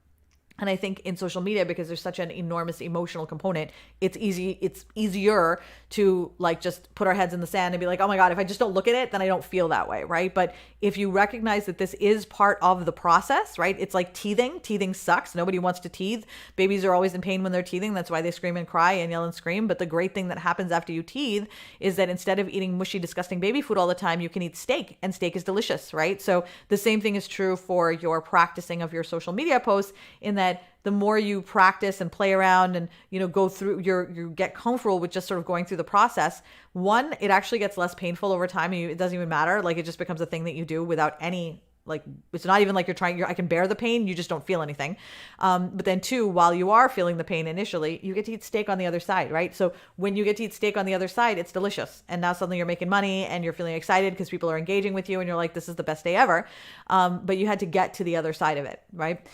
And I think in social media, because there's such an enormous emotional component, it's easier to like just put our heads in the sand and be like, oh my God, if I just don't look at it, then I don't feel that way, right? But if you recognize that this is part of the process, right? It's like teething. Teething sucks. Nobody wants to teethe. Babies are always in pain when they're teething. That's why they scream and cry and yell and scream. But the great thing that happens after you teethe is that instead of eating mushy, disgusting baby food all the time, you can eat steak, and steak is delicious, right? So the same thing is true for your practicing of your social media posts, in that that the more you practice and play around and, go through you get comfortable with just sort of going through the process. One, it actually gets less painful over time. And it doesn't even matter. Like, it just becomes a thing that you do without any, like, it's not even like I can bear the pain. You just don't feel anything. But then two, while you are feeling the pain initially, you get to eat steak on the other side, right? So when you get to eat steak on the other side, it's delicious. And now suddenly you're making money and you're feeling excited because people are engaging with you and you're like, this is the best day ever. But you had to get to the other side of it, right?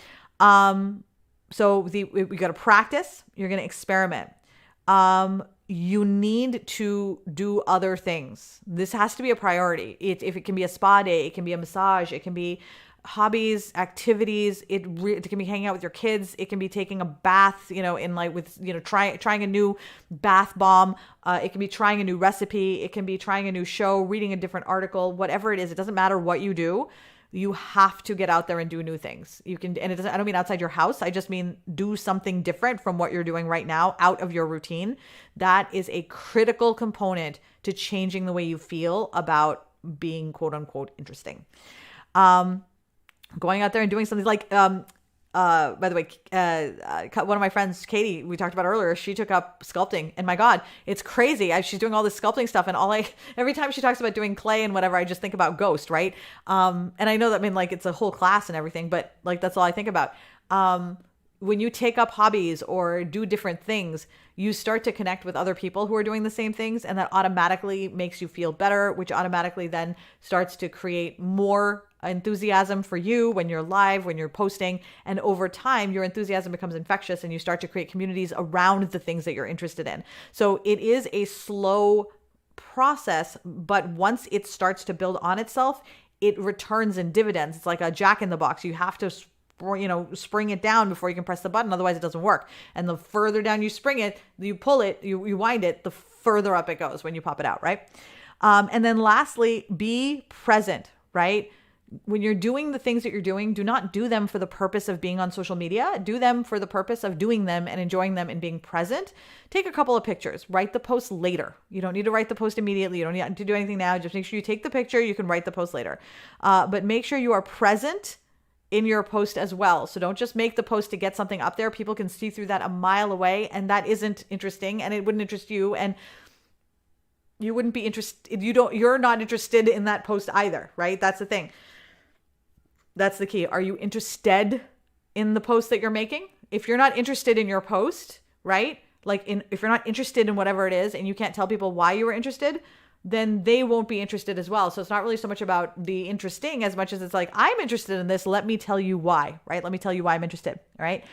So we got to practice. You're going to experiment. You need to do other things. This has to be a priority. If it can be a spa day, it can be a massage, it can be hobbies, activities. It can be hanging out with your kids. It can be taking a bath, trying a new bath bomb. It can be trying a new recipe. It can be trying a new show, reading a different article, whatever it is. It doesn't matter what you do. You have to get out there and do new things. I don't mean outside your house. I just mean do something different from what you're doing right now, out of your routine. That is a critical component to changing the way you feel about being quote unquote interesting. Going out there and doing something like, by the way, one of my friends, Katie, we talked about earlier, she took up sculpting, and my God, it's crazy. She's doing all this sculpting stuff, and every time she talks about doing clay and whatever, I just think about Ghost, right? And I know that, it's a whole class and everything, but like, that's all I think about. When you take up hobbies or do different things, you start to connect with other people who are doing the same things, and that automatically makes you feel better, which automatically then starts to create more enthusiasm for you when you're live, when you're posting. And over time, your enthusiasm becomes infectious and you start to create communities around the things that you're interested in. So it is a slow process, but once it starts to build on itself, it returns in dividends. It's like a jack in the box. You have to spring it down before you can press the button. Otherwise it doesn't work. And the further down you spring it, you pull it, you wind it, the further up it goes when you pop it out, right? And then lastly, be present, right? When you're doing the things that you're doing, do not do them for the purpose of being on social media. Do them for the purpose of doing them and enjoying them and being present. Take a couple of pictures. Write the post later. You don't need to write the post immediately. You don't need to do anything now. Just make sure you take the picture. You can write the post later. But make sure you are present in your post as well. So don't just make the post to get something up there. People can see through that a mile away, and that isn't interesting, and it wouldn't interest you, and you wouldn't be interested. You're not interested in that post either, right? That's the thing. That's the key. Are you interested in the post that you're making? If you're not interested in your post, right? If you're not interested in whatever it is and you can't tell people why you were interested, then they won't be interested as well. So it's not really so much about the interesting as much as it's like, I'm interested in this. Let me tell you why, right? Let me tell you why I'm interested, right?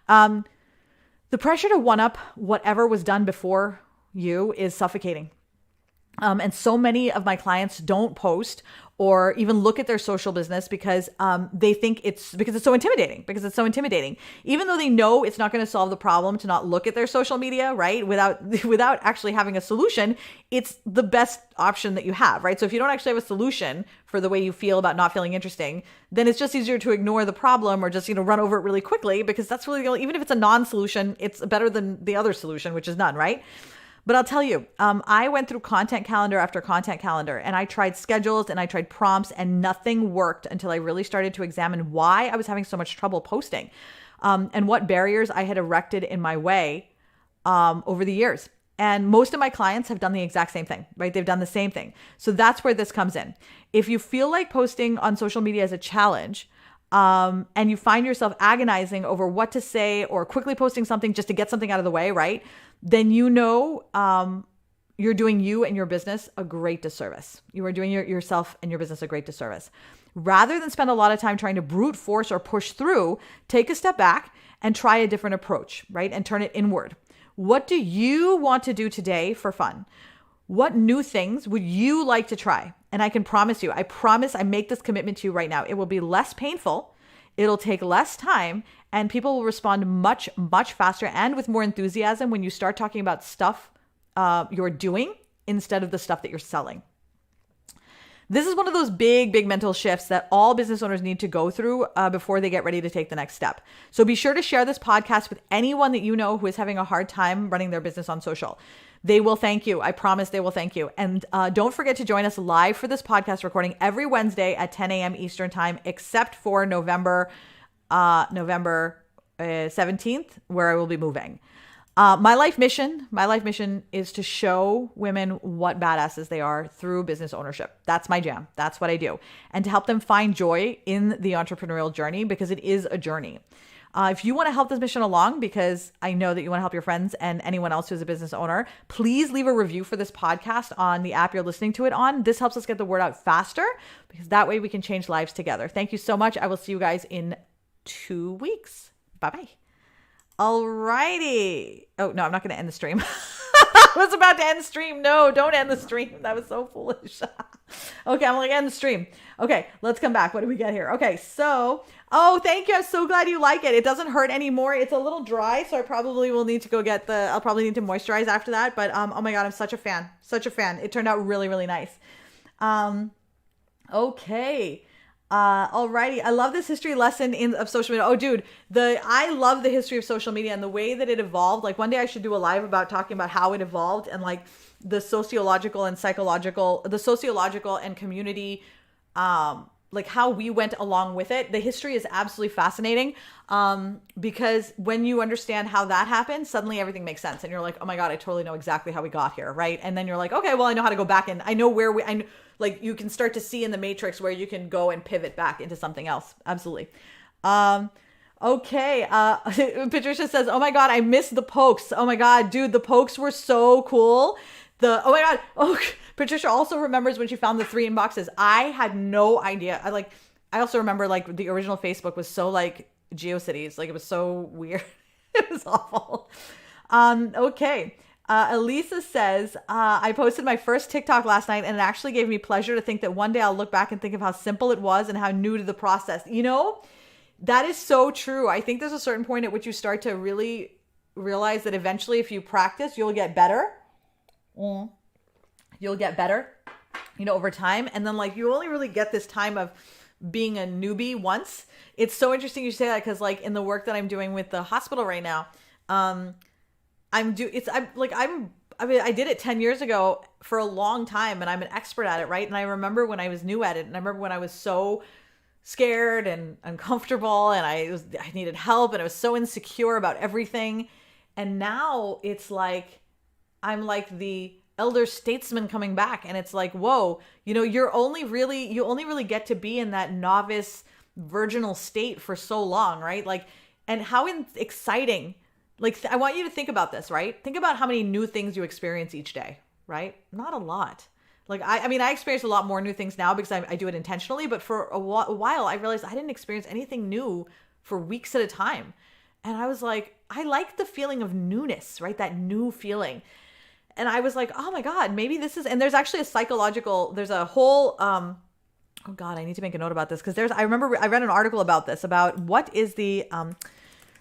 The pressure to one up whatever was done before you is suffocating. And so many of my clients don't post or even look at their social business because they think it's so intimidating, even though they know it's not going to solve the problem to not look at their social media, right? Without actually having a solution, it's the best option that you have, right? So if you don't actually have a solution for the way you feel about not feeling interesting, then it's just easier to ignore the problem or just, run over it really quickly, because that's really, even if it's a non-solution, it's better than the other solution, which is none, right? But I'll tell you, I went through content calendar after content calendar, and I tried schedules and I tried prompts, and nothing worked until I really started to examine why I was having so much trouble posting, and what barriers I had erected in my way over the years. And most of my clients have done the exact same thing, right? They've done the same thing. So that's where this comes in. If you feel like posting on social media is a challenge, and you find yourself agonizing over what to say or quickly posting something just to get something out of the way, right? Then you're doing you and your business a great disservice. You are doing yourself and your business a great disservice. Rather than spend a lot of time trying to brute force or push through, take a step back and try a different approach, right? And turn it inward. What do you want to do today for fun? What new things would you like to try? And I can promise you, I make this commitment to you right now. It will be less painful. It'll take less time, and people will respond much, much faster and with more enthusiasm when you start talking about stuff you're doing instead of the stuff that you're selling. This is one of those big, big mental shifts that all business owners need to go through before they get ready to take the next step. So be sure to share this podcast with anyone that you know who is having a hard time running their business on social. They will thank you. I promise they will thank you. And don't forget to join us live for this podcast recording every Wednesday at 10 a.m. Eastern time, except for November 17th, where I will be moving. My life mission is to show women what badasses they are through business ownership. That's my jam. That's what I do. And to help them find joy in the entrepreneurial journey, because it is a journey. If you want to help this mission along, because I know that you want to help your friends and anyone else who's a business owner, please leave a review for this podcast on the app you're listening to it on. This helps us get the word out faster, because that way we can change lives together. Thank you so much. I will see you guys in 2 weeks. Bye-bye. Alrighty. Oh, no, I'm not going to end the stream. I was about to end the stream. No, don't end the stream. That was so foolish. Okay, I'm going to end the stream. Okay, let's come back. What do we get here? Okay, so, oh, thank you. I'm so glad you like it. It doesn't hurt anymore. It's a little dry, so I probably will need to go get I'll probably need to moisturize after that. But, oh my God, I'm such a fan. Such a fan. It turned out really, really nice. Okay. Alrighty. I love this history lesson of social media. Oh, dude, I love the history of social media and the way that it evolved. Like one day I should do a live about talking about how it evolved and like the sociological and community, like how we went along with it. The history is absolutely fascinating. Because when you understand how that happened, suddenly everything makes sense. And you're like, oh my God, I totally know exactly how we got here. Right. And then you're like, okay, well, I know how to go back and I know like you can start to see in the matrix where you can go and pivot back into something else. Absolutely. Okay. Patricia says, oh my God, I miss the pokes. Oh my God, dude, the pokes were so cool. Oh my God. Oh, Patricia also remembers when she found the 3 inboxes. I had no idea. I also remember like the original Facebook was so like GeoCities. Like it was so weird. It was awful. Okay. Elisa says, I posted my first TikTok last night and it actually gave me pleasure to think that one day I'll look back and think of how simple it was and how new to the process. You know, that is so true. I think there's a certain point at which you start to really realize that eventually if you practice, you'll get better. You'll get better, you know, over time. And then like you only really get this time of being a newbie once. It's so interesting you say that because like in the work that I'm doing with the hospital right now, I did it 10 years ago for a long time and I'm an expert at it, right? And I remember when I was new at it and I remember when I was so scared and uncomfortable and I needed help and I was so insecure about everything. And now it's like, I'm like the elder statesman coming back and it's like, whoa, you know, you only really get to be in that novice virginal state for so long, right? Like, and how exciting. Like, I want you to think about this, right? Think about how many new things you experience each day, right? Not a lot. Like, I mean, I experience a lot more new things now because I do it intentionally. But for a while, I realized I didn't experience anything new for weeks at a time. And I was like, I like the feeling of newness, right? That new feeling. And I was like, oh my God, maybe this is, and there's actually there's a whole, oh God, I need to make a note about this. Cause I remember I read an article about this, about what is the,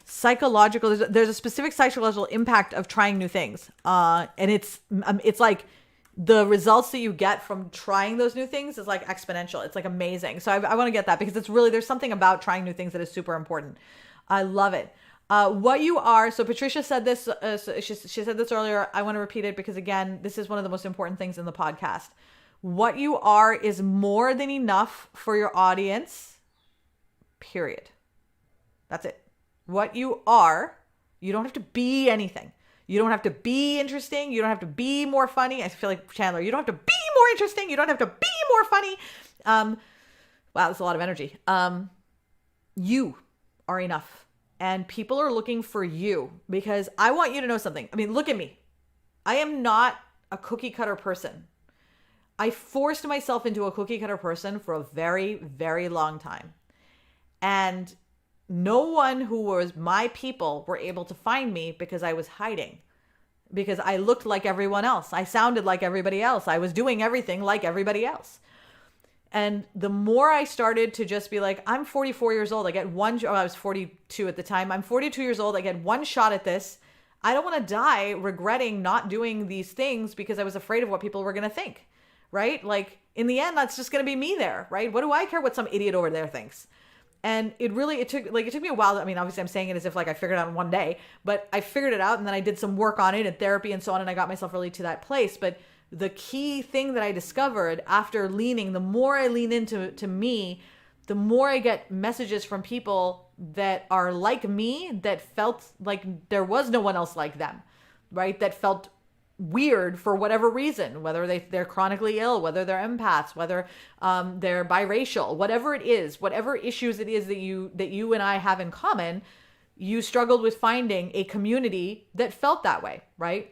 psychological, there's a specific psychological impact of trying new things. And it's like the results that you get from trying those new things is like exponential. It's like amazing. So I want to get that because there's something about trying new things that is super important. I love it. What you are. So Patricia said this, she said this earlier. I want to repeat it because again, this is one of the most important things in the podcast. What you are is more than enough for your audience, period. That's it. What you are, you don't have to be anything. You don't have to be interesting. You don't have to be more funny. I feel like Chandler, you don't have to be more interesting. You don't have to be more funny. Wow, that's a lot of energy. You are enough. And people are looking for you because I want you to know something. I mean, look at me. I am not a cookie cutter person. I forced myself into a cookie cutter person for a very, very long time. And no one who was my people were able to find me because I was hiding. Because I looked like everyone else. I sounded like everybody else. I was doing everything like everybody else. And the more I started to just be like, I'm 44 years old. I get I was 42 at the time. I'm 42 years old. I get one shot at this. I don't want to die regretting not doing these things because I was afraid of what people were going to think, right? Like in the end, that's just going to be me there, right? What do I care what some idiot over there thinks? And it took me a while. I mean, obviously I'm saying it as if like I figured it out in one day, but I figured it out and then I did some work on it and therapy and so on. And I got myself really to that place. But the key thing that I discovered after the more I lean into me, the more I get messages from people that are like me, that felt like there was no one else like them, right? That felt weird for whatever reason, whether they're chronically ill, whether they're empaths, whether they're biracial, whatever it is, whatever issues it is that you and I have in common, you struggled with finding a community that felt that way, right?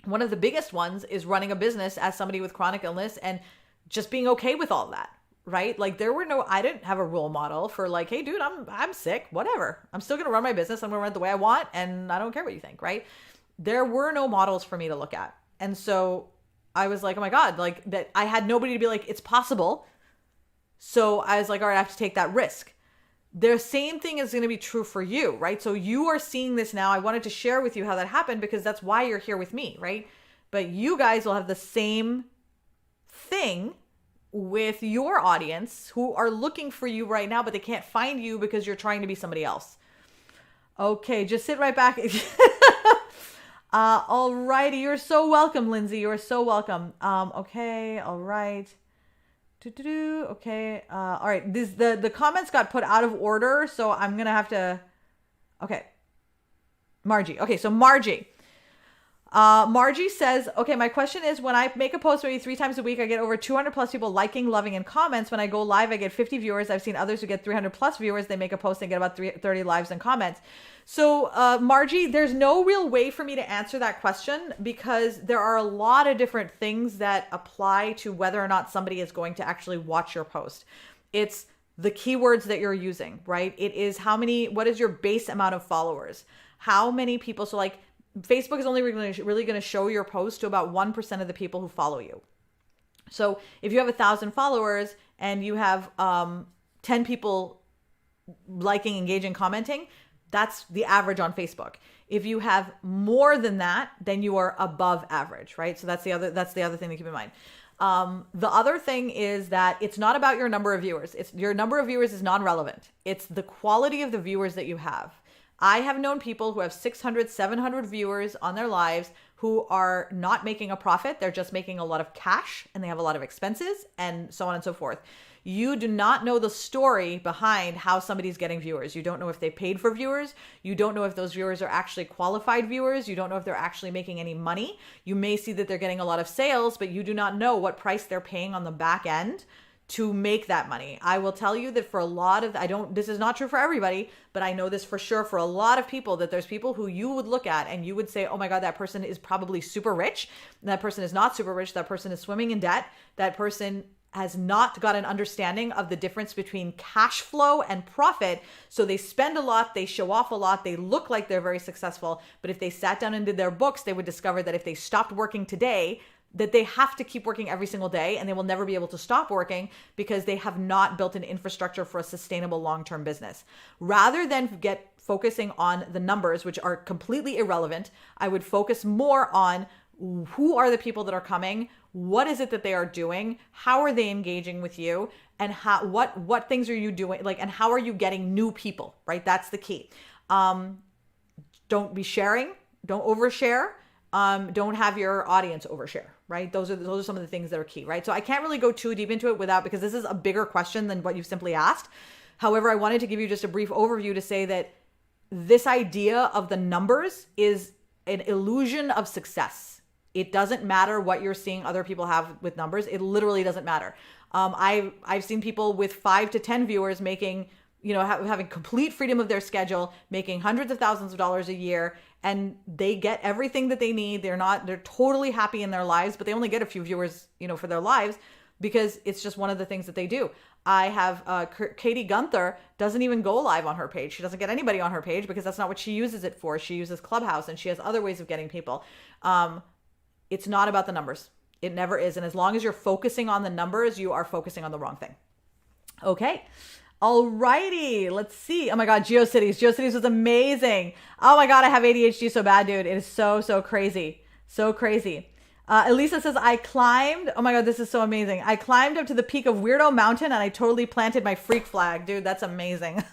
One of the biggest ones is running a business as somebody with chronic illness and just being okay with all that, right? Like I didn't have a role model for like, hey dude, I'm sick, whatever. I'm still going to run my business. I'm going to run it the way I want. And I don't care what you think, right? There were no models for me to look at. And so I was like, oh my God, like that I had nobody to be like, it's possible. So I was like, all right, I have to take that risk. The same thing is going to be true for you, right? So you are seeing this now. I wanted to share with you how that happened because that's why you're here with me, right? But you guys will have the same thing with your audience who are looking for you right now, but they can't find you because you're trying to be somebody else. Okay, just sit right back. All righty. You're so welcome, Lindsay. You're so welcome. Okay, all right. Okay. All right. The comments got put out of order, so I'm gonna have to. Okay. Margie. Okay, so Margie. Margie says, okay, my question is, when I make a post maybe 3 times a week, I get over 200 plus people liking, loving, and comments. When I go live, I get 50 viewers. I've seen others who get 300 plus viewers. They make a post and get about 30 lives and comments. So, Margie, there's no real way for me to answer that question because there are a lot of different things that apply to whether or not somebody is going to actually watch your post. It's the keywords that you're using, right? It is what is your base amount of followers? How many people? So like, Facebook is only really going to show your post to about 1% of the people who follow you. So if you have 1,000 followers and you have 10 people liking, engaging, commenting, that's the average on Facebook. If you have more than that, then you are above average, right? So that's the other thing to keep in mind. The other thing is that it's not about your number of viewers. Your number of viewers is non-relevant. It's the quality of the viewers that you have. I have known people who have 600, 700 viewers on their lives who are not making a profit. They're just making a lot of cash and they have a lot of expenses and so on and so forth. You do not know the story behind how somebody's getting viewers. You don't know if they paid for viewers. You don't know if those viewers are actually qualified viewers. You don't know if they're actually making any money. You may see that they're getting a lot of sales, but you do not know what price they're paying on the back end to make that money. I will tell you that for a lot of, this is not true for everybody, but I know this for sure for a lot of people, that there's people who you would look at and you would say, oh my God, that person is probably super rich. That person is not super rich. That person is swimming in debt. That person has not got an understanding of the difference between cash flow and profit. So they spend a lot, they show off a lot, they look like they're very successful. But if they sat down and did their books, they would discover that if they stopped working today, that they have to keep working every single day and they will never be able to stop working because they have not built an infrastructure for a sustainable long-term business. Rather than focusing on the numbers, which are completely irrelevant, I would focus more on who are the people that are coming, what is it that they are doing, how are they engaging with you, and what things are you doing, and how are you getting new people, right? That's the key. Don't be sharing, don't overshare. Don't have your audience overshare, right? Those are some of the things that are key, right? So I can't really go too deep into it because this is a bigger question than what you've simply asked. However, I wanted to give you just a brief overview to say that this idea of the numbers is an illusion of success. It doesn't matter what you're seeing other people have with numbers. It literally doesn't matter. I've seen people with 5 to 10 viewers making, having complete freedom of their schedule, making hundreds of thousands of dollars a year, and they get everything that they need. They're totally happy in their lives, but they only get a few viewers, for their lives because it's just one of the things that they do. I have Katie Gunther doesn't even go live on her page. She doesn't get anybody on her page because that's not what she uses it for. She uses Clubhouse and she has other ways of getting people. It's not about the numbers. It never is. And as long as you're focusing on the numbers, you are focusing on the wrong thing. Okay. Alrighty, let's see. Oh my God, GeoCities. GeoCities was amazing. Oh my God, I have ADHD so bad, dude. It is so crazy. So crazy. Elisa says, I climbed. Oh my God, this is so amazing. I climbed up to the peak of Weirdo Mountain and I totally planted my freak flag. Dude, that's amazing.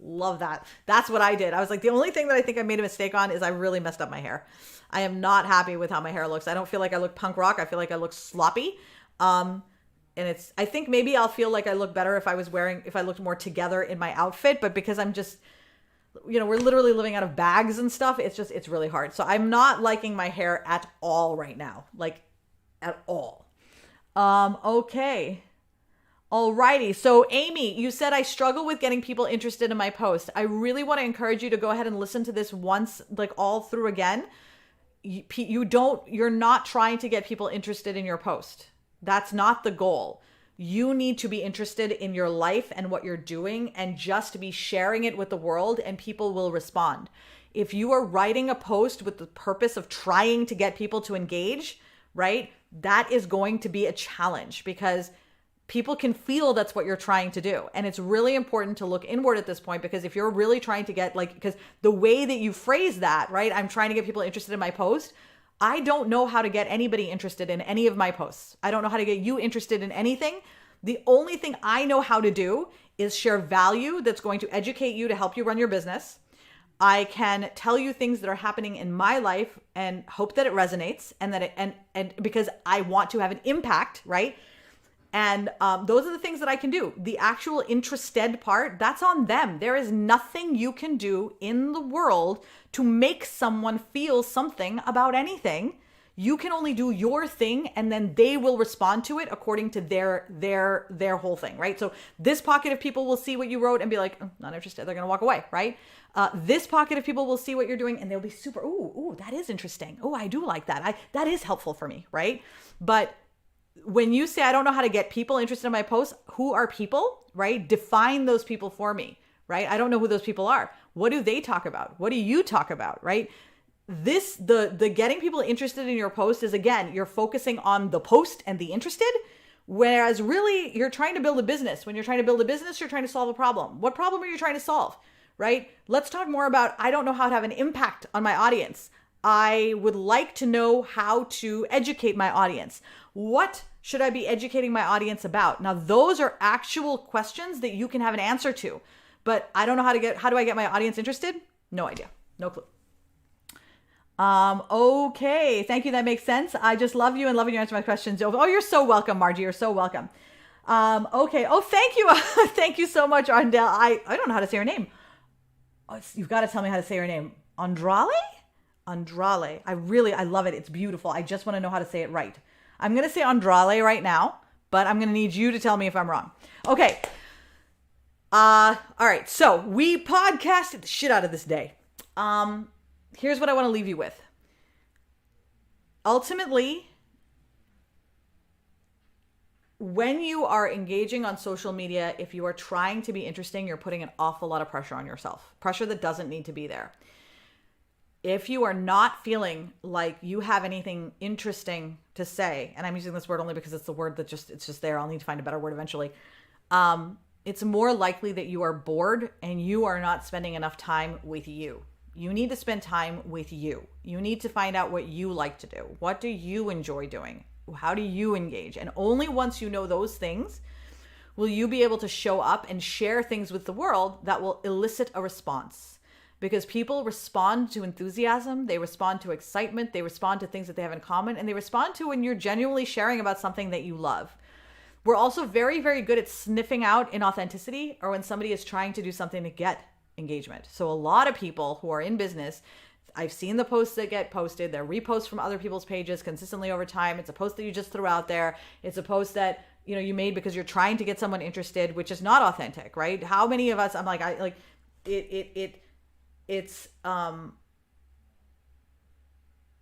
Love that. That's what I did. I was like, the only thing that I think I made a mistake on is I really messed up my hair. I am not happy with how my hair looks. I don't feel like I look punk rock. I feel like I look sloppy. And I think maybe I'll feel like I look better if I looked more together in my outfit, but because I'm just, we're literally living out of bags and stuff. It's really hard. So I'm not liking my hair at all right now. Like at all. Okay. Alrighty. So Amy, you said I struggle with getting people interested in my post. I really want to encourage you to go ahead and listen to this once, like all through again. You're not trying to get people interested in your post. That's not the goal. You need to be interested in your life and what you're doing and just be sharing it with the world, and people will respond. If you are writing a post with the purpose of trying to get people to engage, right? That is going to be a challenge because people can feel that's what you're trying to do. And it's really important to look inward at this point, because if you're really trying to get because the way that you phrase that, right? I'm trying to get people interested in my post. I don't know how to get anybody interested in any of my posts. I don't know how to get you interested in anything. The only thing I know how to do is share value that's going to educate you to help you run your business. I can tell you things that are happening in my life and hope that it resonates and that and because I want to have an impact, right? And those are the things that I can do. The actual interested part, that's on them. There is nothing you can do in the world to make someone feel something about anything. You can only do your thing, and then they will respond to it according to their whole thing, right? So this pocket of people will see what you wrote and be like, not interested. They're going to walk away, right? This pocket of people will see what you're doing and they'll be super, ooh, that is interesting. Oh, I do like that. That is helpful for me, right? But when you say, I don't know how to get people interested in my posts, who are people, right? Define those people for me, right? I don't know who those people are. What do they talk about? What do you talk about, right? The getting people interested in your post is, again, you're focusing on the post and the interested, whereas really you're trying to build a business. When you're trying to build a business, you're trying to solve a problem. What problem are you trying to solve, right? Let's talk more about, I don't know how to have an impact on my audience. I would like to know how to educate my audience. What should I be educating my audience about? Now, those are actual questions that you can have an answer to, but I don't know how do I get my audience interested? No idea. No clue. Okay. Thank you. That makes sense. I just love you and loving you answer my questions. Oh, you're so welcome, Margie. You're so welcome. Okay. Oh, thank you. Thank you so much, Arndell. I don't know how to say her name. Oh, you've got to tell me how to say her name. Andrale? I love it. It's beautiful. I just want to know how to say it right. I'm going to say Andrale right now, but I'm going to need you to tell me if I'm wrong. Okay. All right. So we podcasted the shit out of this day. Here's what I want to leave you with. Ultimately, when you are engaging on social media, if you are trying to be interesting, you're putting an awful lot of pressure on yourself. Pressure that doesn't need to be there. If you are not feeling like you have anything interesting to say, and I'm using this word only because it's the word that it's just there. I'll need to find a better word eventually. It's more likely that you are bored and you are not spending enough time with you. You need to spend time with you. You need to find out what you like to do. What do you enjoy doing? How do you engage? And only once you know those things will you be able to show up and share things with the world that will elicit a response. Because people respond to enthusiasm, they respond to excitement, they respond to things that they have in common, and they respond to when you're genuinely sharing about something that you love. We're also very, very good at sniffing out inauthenticity or when somebody is trying to do something to get engagement. So a lot of people who are in business, I've seen the posts that get posted, they're reposts from other people's pages consistently over time. It's a post that you just threw out there. It's a post that you made because you're trying to get someone interested, which is not authentic, right? How many of us,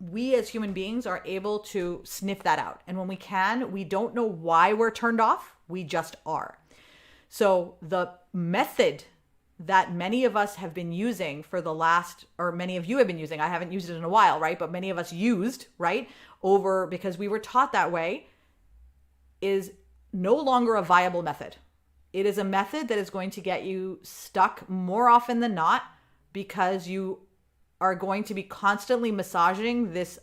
we as human beings are able to sniff that out. And when we can, we don't know why we're turned off. We just are. So the method that many of us have been using for the last, or many of you have been using, I haven't used it in a while, right? But many of us used, right? Because we were taught that way, is no longer a viable method. It is a method that is going to get you stuck more often than not, because you are going to be constantly massaging this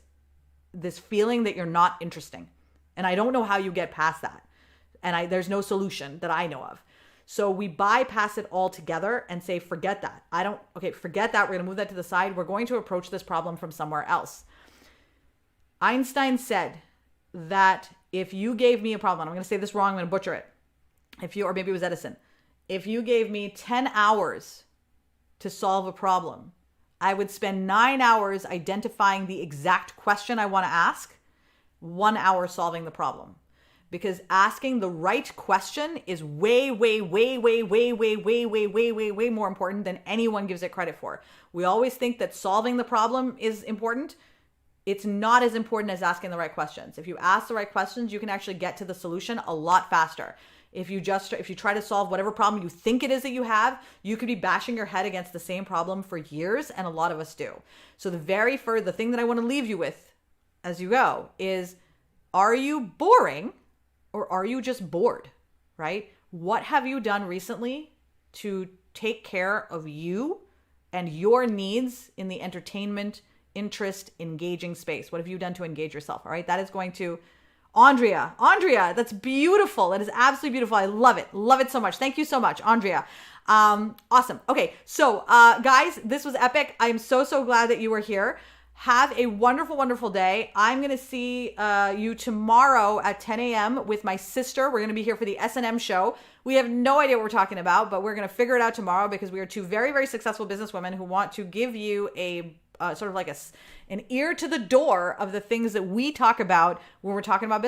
feeling that you're not interesting. And I don't know how you get past that. And there's no solution that I know of. So we bypass it altogether and say, forget that. Forget that. We're going to move that to the side. We're going to approach this problem from somewhere else. Einstein said that if you gave me a problem, I'm going to say this wrong, I'm going to butcher it. Or maybe it was Edison. If you gave me 10 hours to solve a problem, I would spend 9 hours identifying the exact question I want to ask, 1 hour solving the problem. Because asking the right question is way, way, way, way, way, way, way, way, way, way, way more important than anyone gives it credit for. We always think that solving the problem is important. It's not as important as asking the right questions. If you ask the right questions, you can actually get to the solution a lot faster. If you try to solve whatever problem you think it is that you have, you could be bashing your head against the same problem for years, and a lot of us do. So the thing that I want to leave you with as you go is, are you boring or are you just bored, right? What have you done recently to take care of you and your needs in the entertainment, interest, engaging space? What have you done to engage yourself? All right, that is going to Andrea, that's beautiful. That is absolutely beautiful. I love it. Love it so much. Thank you so much, Andrea. Awesome. Okay. So, guys, this was epic. I'm so glad that you were here. Have a wonderful, wonderful day. I'm going to see you tomorrow at 10 a.m. with my sister. We're going to be here for the S&M show. We have no idea what we're talking about, but we're going to figure it out tomorrow because we are two very, very successful businesswomen who want to give you a sort of like an ear to the door of the things that we talk about when we're talking about business.